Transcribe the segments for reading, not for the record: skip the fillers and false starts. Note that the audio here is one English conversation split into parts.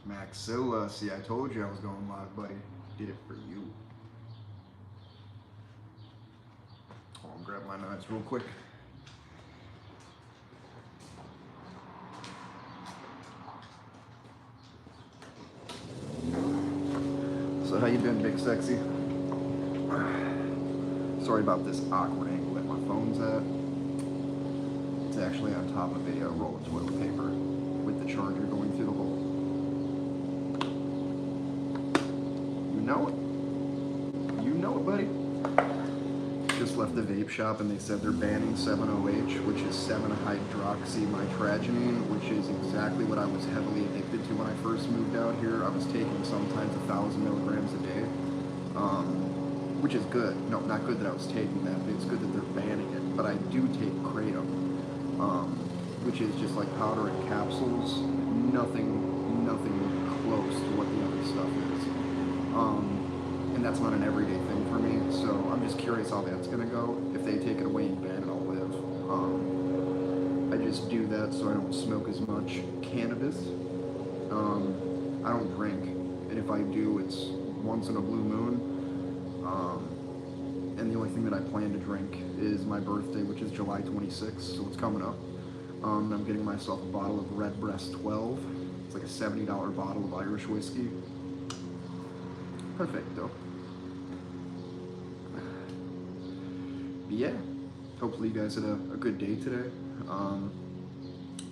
Maxilla, see, I told you I was going live, buddy. Did it for you. I'll grab my knives real quick. So how you been, Big Sexy? Sorry about this awkward angle that my phone's at. It's actually on top of a roll of toilet paper with the charger going through the hole. You know it. You know it, buddy. Just left the vape shop and they said they're banning 7-OH, which is 7-hydroxymitragynine, which is exactly what I was heavily addicted to when I first moved out here. I was taking sometimes 1,000 milligrams a day, which is good. No, not good that I was taking that, but it's good that they're banning it. But I do take kratom, which is just like powder and capsules. Nothing close to what the other stuff is. And that's not an everyday thing for me, so I'm just curious how that's gonna go. If they take it away and ban it, I'll live. I just do that so I don't smoke as much cannabis. I don't drink, and if I do, it's once in a blue moon. And the only thing that I plan to drink is my birthday, which is July 26th, so it's coming up. I'm getting myself a bottle of Redbreast 12. It's like a $70 bottle of Irish whiskey. Perfecto. But yeah, hopefully you guys had a good day today.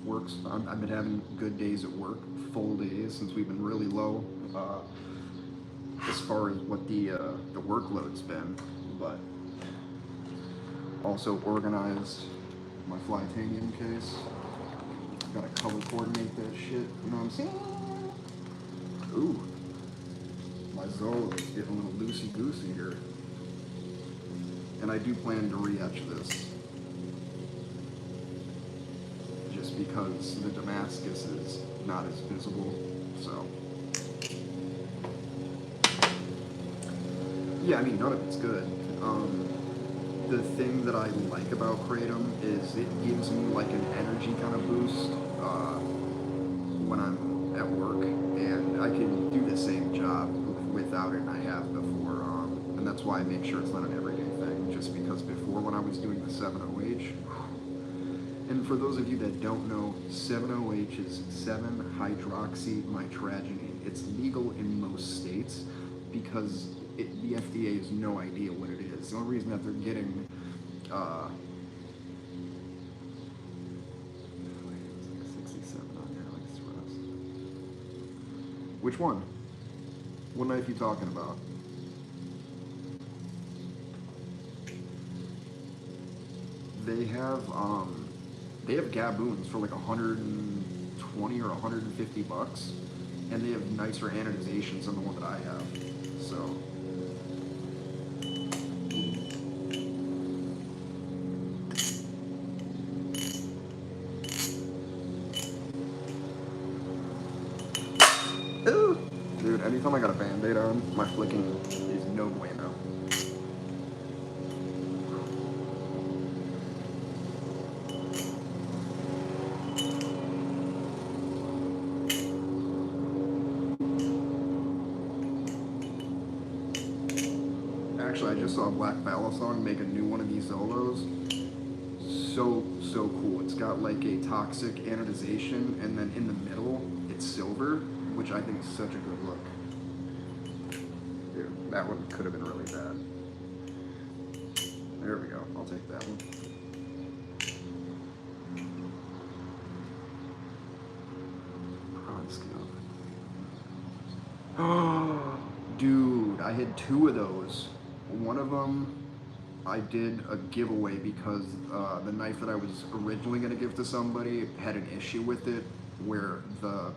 Works. I've been having good days at work, full days, since we've been really low as far as what the workload's been. But also organized my Flytanium case. Gotta color coordinate that shit. You know what I'm saying? Ooh. My Zola is getting a little loosey-goosey here. And I do plan to re-etch this. Just because the Damascus is not as visible, so. Yeah, I mean, none of it's good. The thing that I like about Kratom is it gives me like an energy kind of boost when I'm at work, and I can do the same job without it, and I have before, and that's why I make sure it's not an everyday thing, just because before when I was doing the 7-OH, and for those of you that don't know, 7-OH is 7-hydroxymitragynine. It's legal in most states because the FDA has no idea what it is. The only reason that they're getting which one? What knife you talking about? They have Gaboons for like 120 or 150 bucks, and they have nicer anodizations than the one that I have. So. Ooh. Dude, anytime I got a band-aid on, my flicking is no bueno. Actually, I just saw Black Balisong make a new one of these Zolos. So cool. It's got like a toxic anodization, and then in the middle, it's silver, which I think is such a good look. Dude, that one could have been really bad. There we go. I'll take that one. Prawn scale. Dude, I had 2 of those. One of them, I did a giveaway because the knife that I was originally going to give to somebody had an issue with it where I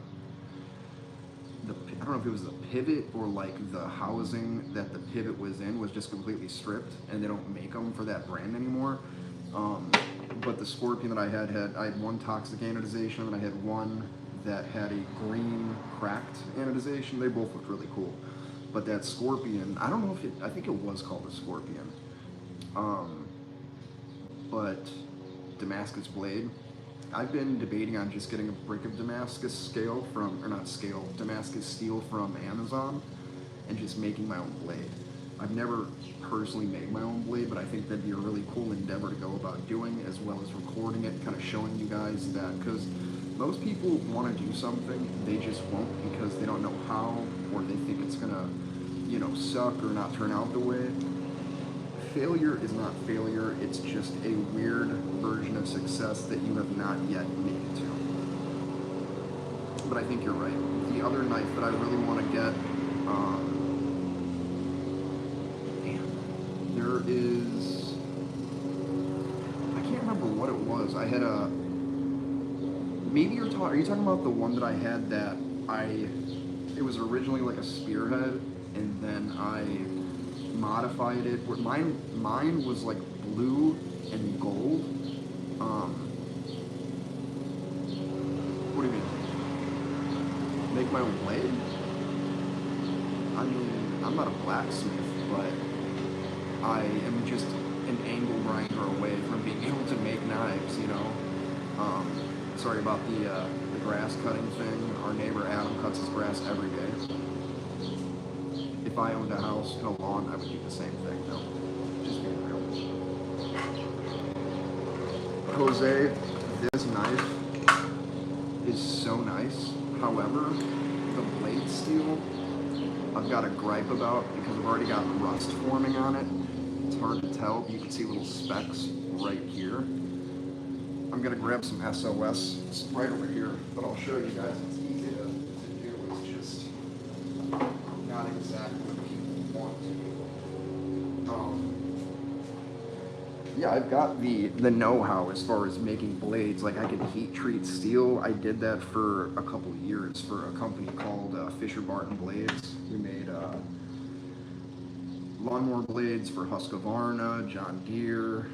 don't know if it was the pivot or like the housing that the pivot was in was just completely stripped, and they don't make them for that brand anymore. But the Scorpion that I had one toxic anodization, and I had one that had a green cracked anodization. They both looked really cool. But that Scorpion, I don't know if I think it was called a Scorpion. But Damascus Blade, I've been debating on just getting a brick of Damascus scale from, or not scale, Damascus steel from Amazon, and just making my own blade. I've never personally made my own blade, but I think that'd be a really cool endeavor to go about doing, as well as recording it, kind of showing you guys that, because most people want to do something, they just won't because they don't know how, or they think it's gonna, suck or not turn out the way. Failure is not failure, it's just a weird version of success that you have not yet made it to. But I think you're right. The other knife that I really want to get, there is, I can't remember what it was. I had a, maybe are you talking about the one that I had that it was originally like a spearhead, and then I modified it. Mine was like blue and gold. What do you mean? Make my own blade? I mean, I'm not a blacksmith, but I am just an angle grinder away from being able to make knives, Sorry about the grass cutting thing. Our neighbor Adam cuts his grass every day. If I owned a house and a lawn, I would do the same thing. No, just being real. Jose, this knife is so nice. However, the blade steel, I've got a gripe about because I've already got rust forming on it. It's hard to tell, but you can see little specks right here. I'm gonna grab some SOS. It's right over here, but I'll show you guys. It's easy to do. It's just not exactly what people want to. Yeah, I've got the know-how as far as making blades. Like I can heat treat steel. I did that for a couple of years for a company called Fisher Barton Blades. We made lawnmower blades for Husqvarna, John Deere,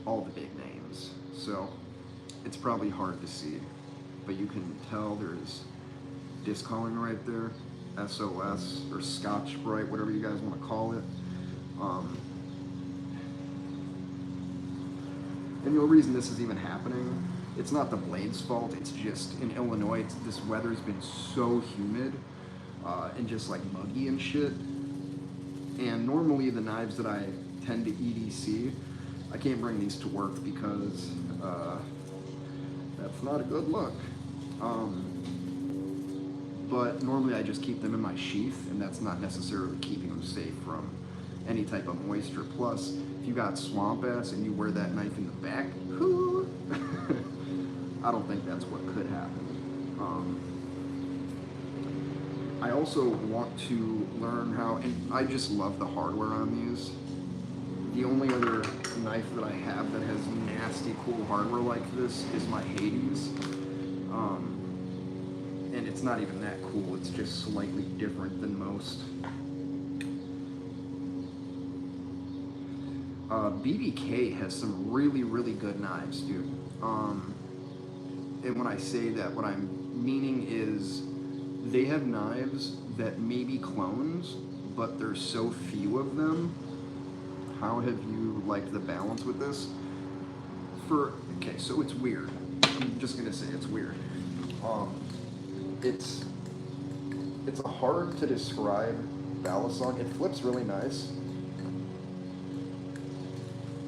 all the big names. So it's probably hard to see, but you can tell there's discoloring right there, SOS or Scotch Brite, whatever you guys want to call it. And the only reason this is even happening, it's not the blade's fault, it's just in Illinois, this weather's been so humid and just like muggy and shit. And normally the knives that I tend to EDC, I can't bring these to work because that's not a good look. But normally I just keep them in my sheath, and that's not necessarily keeping them safe from any type of moisture. Plus, if you got swamp ass and you wear that knife in the back, I don't think that's what could happen. I also want to learn how, and I just love the hardware on these. The only other knife that I have that has nasty cool hardware like this is my Hades. And it's not even that cool, it's just slightly different than most. BBK has some really, really good knives, dude. And when I say that, what I'm meaning is they have knives that may be clones, but there's so few of them. How have you liked the balance with this? Okay, so it's weird. I'm just gonna say it's weird. It's a hard to describe Balisong. It flips really nice,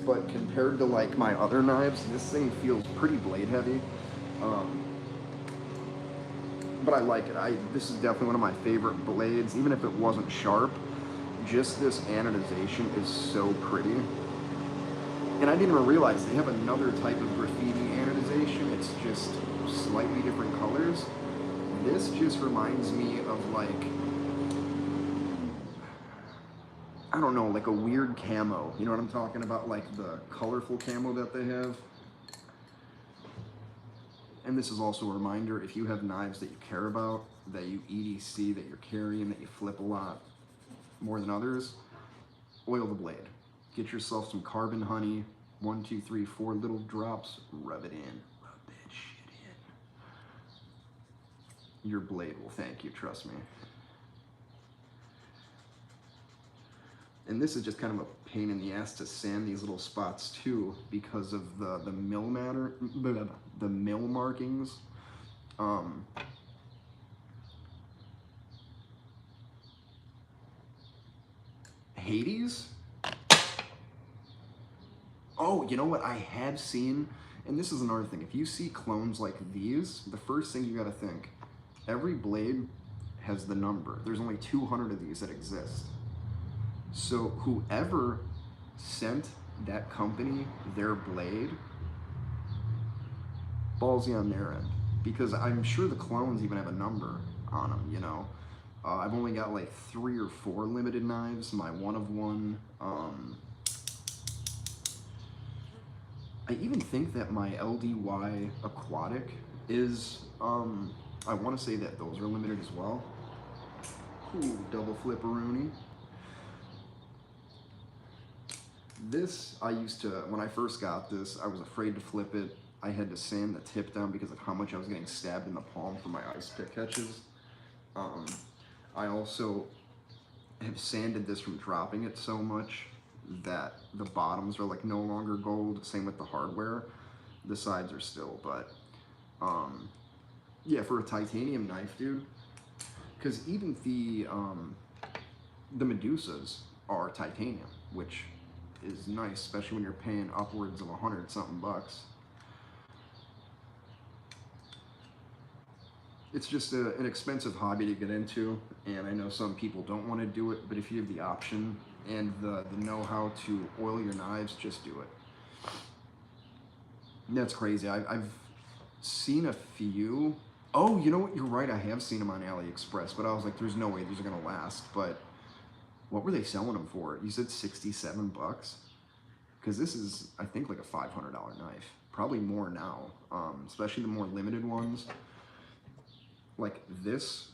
but compared to like my other knives, this thing feels pretty blade heavy. But I like it. This is definitely one of my favorite blades, even if it wasn't sharp. Just this anodization is so pretty. And I didn't even realize they have another type of graffiti anodization. It's just slightly different colors. This just reminds me of like, I don't know, like a weird camo. You know what I'm talking about? Like the colorful camo that they have. And this is also a reminder, if you have knives that you care about, that you EDC, that you're carrying, that you flip a lot more than others, oil the blade. Get yourself some carbon honey, 1, 2, 3, 4 little drops, rub it in. Rub that shit in. Your blade will thank you, trust me. And this is just kind of a pain in the ass to sand these little spots too, because of the mill matter, the mill markings. Hades? Oh, you know what I have seen? And this is another thing. If you see clones like these, the first thing you gotta think, every blade has the number. There's only 200 of these that exist. So whoever sent that company their blade, ballsy on their end. Because I'm sure the clones even have a number on them, you know. I've only got like 3 or 4 limited knives. My one of one. I even think that my LDY Aquatic is, I want to say that those are limited as well. Ooh, double flipperoonie. This, I used to, when I first got this, I was afraid to flip it. I had to sand the tip down because of how much I was getting stabbed in the palm from my ice pick catches. I also have sanded this from dropping it so much that the bottoms are like no longer gold. Same with the hardware. The sides are still, but yeah, for a titanium knife, dude. Because even the Medusas are titanium, which is nice, especially when you're paying upwards of 100-something bucks. It's just an expensive hobby to get into, and I know some people don't want to do it, but if you have the option and the know-how to oil your knives, just do it. And that's crazy. I've seen a few. Oh, you know what? You're right. I have seen them on AliExpress, but I was like, there's no way these are going to last. But what were they selling them for? You said 67 bucks? Because this is, I think, like a $500 knife. Probably more now, especially the more limited ones. Like this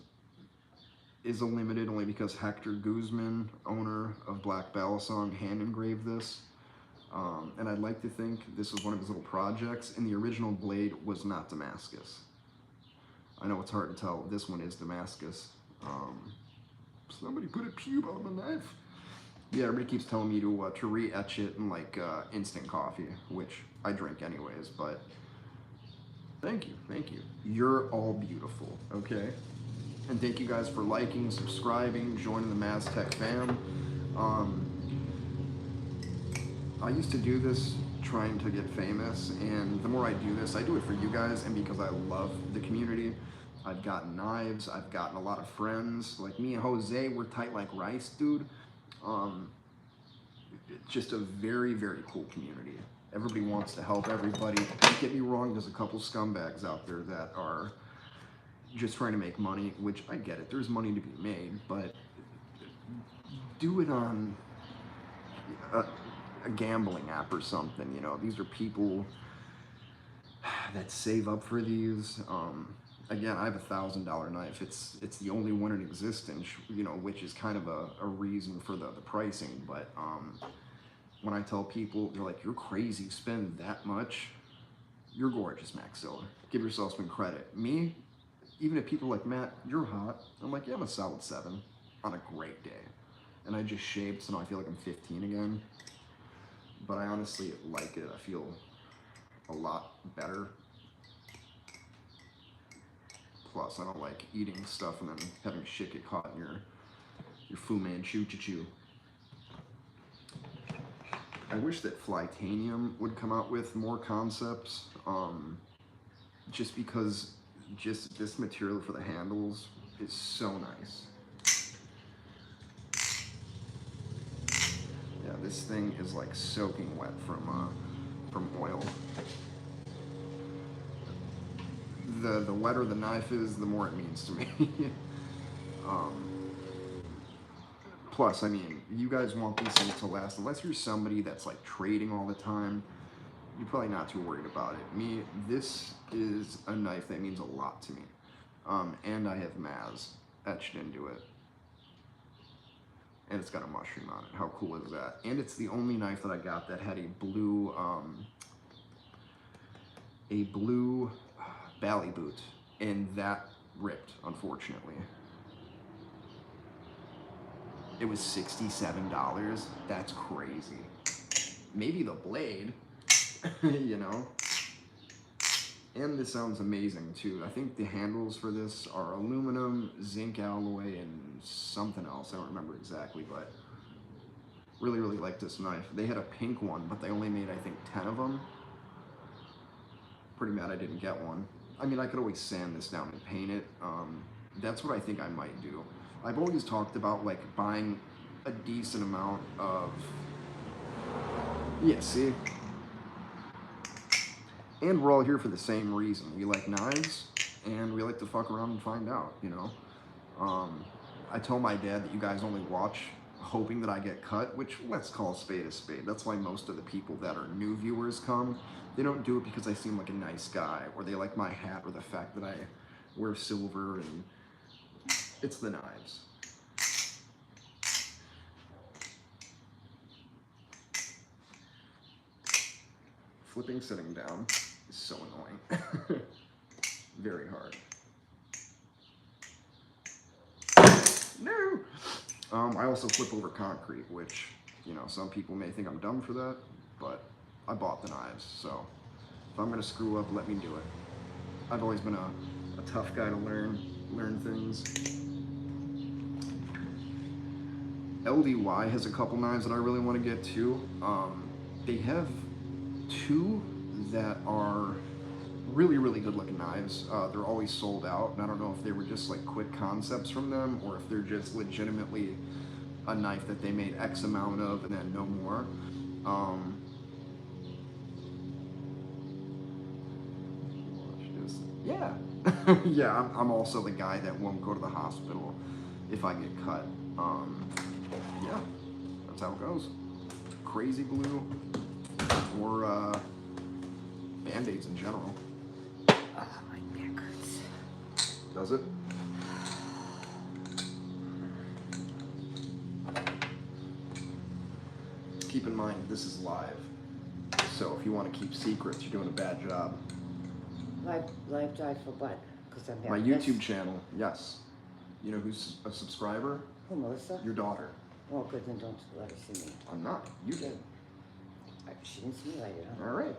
is a limited only because Hector Guzman, owner of Black Balisong, hand engraved this. And I'd like to think this was one of his little projects, and the original blade was not Damascus. I know it's hard to tell. This one is Damascus. Somebody put a pube on the knife. Yeah, everybody keeps telling me to re-etch it in like instant coffee, which I drink anyways, but thank you, thank you. You're all beautiful, okay? And thank you guys for liking, subscribing, joining the Maztec fam. I used to do this trying to get famous, and the more I do this, I do it for you guys and because I love the community. I've gotten knives, I've gotten a lot of friends. Like me and Jose, we're tight like rice, dude. Just a very, very cool community. Everybody wants to help everybody. Don't get me wrong, there's a couple scumbags out there that are just trying to make money, which I get it. There's money to be made, but do it on a gambling app or something, you know. These are people that save up for these. Again, I have a $1,000 knife. It's the only one in existence, you know, which is kind of a reason for the pricing. But when I tell people, they're like, "You're crazy, spend that much." You're gorgeous, Maxilla. Give yourself some credit. Me, even if people are like, "Matt, you're hot," I'm like, "Yeah, I'm a solid 7 on a great day." And I just shaved, so now I feel like I'm 15 again. But I honestly like it. I feel a lot better. Plus, I don't like eating stuff and then having shit get caught in your Fu Manchu choo. I wish that Flytanium would come out with more concepts, just because just this material for the handles is so nice. Yeah, this thing is like soaking wet from oil. The wetter the knife is, the more it means to me. Plus, I mean, you guys want these things to last. Unless you're somebody that's like trading all the time, you're probably not too worried about it. Me, this is a knife that means a lot to me. And I have Maz etched into it. And it's got a mushroom on it. How cool is that? And it's the only knife that I got that had a blue bally boot, and that ripped, unfortunately. It was $67. That's crazy. Maybe the blade, you know. And this sounds amazing too. I think the handles for this are aluminum, zinc alloy, and something else. I don't remember exactly, but really, really like this knife. They had a pink one, but they only made, I think, 10 of them. Pretty mad I didn't get one. I mean, I could always sand this down and paint it. That's what I think I might do. I've always talked about like buying a decent amount of, yeah, see? And we're all here for the same reason. We like knives, and we like to fuck around and find out, you know? I tell my dad that you guys only watch hoping that I get cut, which let's call a spade a spade. That's why most of the people that are new viewers come. They don't do it because I seem like a nice guy, or they like my hat, or the fact that I wear silver, and it's the knives. Flipping sitting down is so annoying. Very hard. No! I also flip over concrete, which, you know, some people may think I'm dumb for that, but I bought the knives, so if I'm gonna screw up, let me do it. I've always been a tough guy to learn things. LDY has a couple knives that I really want to get too. They have two that are really, really good looking knives. They're always sold out, and I don't know if they were just like quick concepts from them, or if they're just legitimately a knife that they made X amount of and then no more. Yeah. Yeah, I'm also the guy that won't go to the hospital if I get cut. Yeah, that's how it goes. Crazy glue or Band-Aids in general. Oh, my back hurts. Does it? Keep in mind, this is live. So if you want to keep secrets, you're doing a bad job. Live dive for what? Because I'm My YouTube channel, yes. You know who's a subscriber? Who, Melissa? Your daughter. Well, good, then don't let her see me. I'm not. You did. She didn't see me, I did. All right.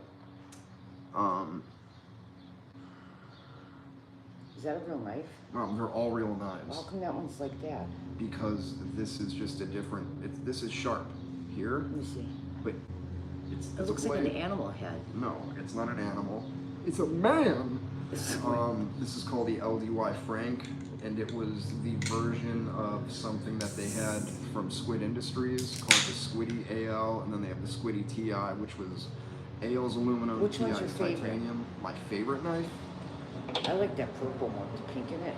Is that a real knife? They're all real knives. Well, how come that one's like that? Because this is just a different. This is sharp here. Let me see. But it's It looks like an animal head. No, it's not an animal. It's a man. This is called the LDY Frank, and it was the version of something that they had from Squid Industries called the Squiddy AL, and then they have the Squiddy TI, which was AL's aluminum, Which one's TI's your favorite? titanium. My favorite knife? I like that purple one with the pink in it.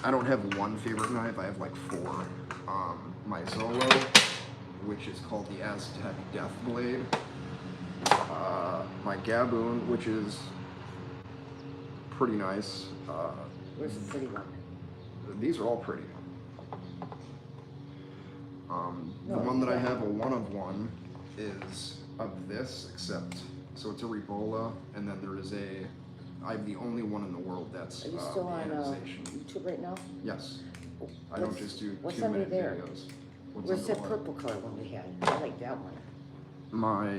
I don't have one favorite knife. I have like four. My Zolo, which is called the Aztec Death Blade. My Gaboon, which is pretty nice. Where's the pretty one? These are all pretty. The one that I have, a one of one, is of this, except, so it's a Ribola, and then there is I'm the only one in the world that's Are you still the on anodization. YouTube right now? Yes. I don't just do what's 2-minute under there? videos. Where's that under what? purple color one we had? I like that one. My,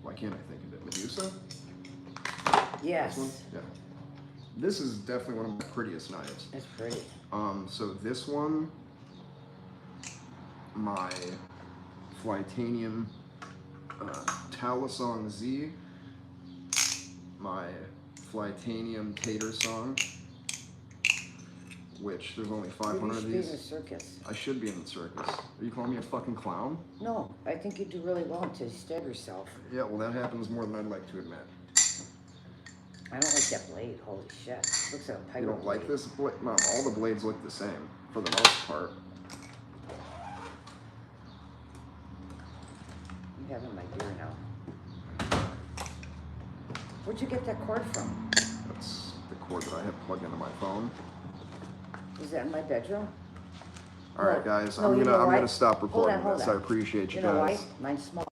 why can't I think of it? Medusa? Yes. This one? Yeah. This is definitely one of my prettiest knives. That's pretty. So this one, my Flytanium Talisong Z, my Flytanium Tater Song, which there's only 500 of You should be in the these. circus. I should be in the circus. Are you calling me a fucking clown? No, I think you do really well until you stab yourself. Yeah, well that happens more than I'd like to admit. I don't like that blade. Holy shit. Looks like a pirate You don't like blade. this blade? No, all the blades look the same, for the most part. I'm having my beer now. Where'd you get that cord from? That's the cord that I have plugged into my phone. Is that in my bedroom? All right, guys, No, I'm you know gonna why? stop recording Hold this. on. I appreciate you know guys. why? Mine's small.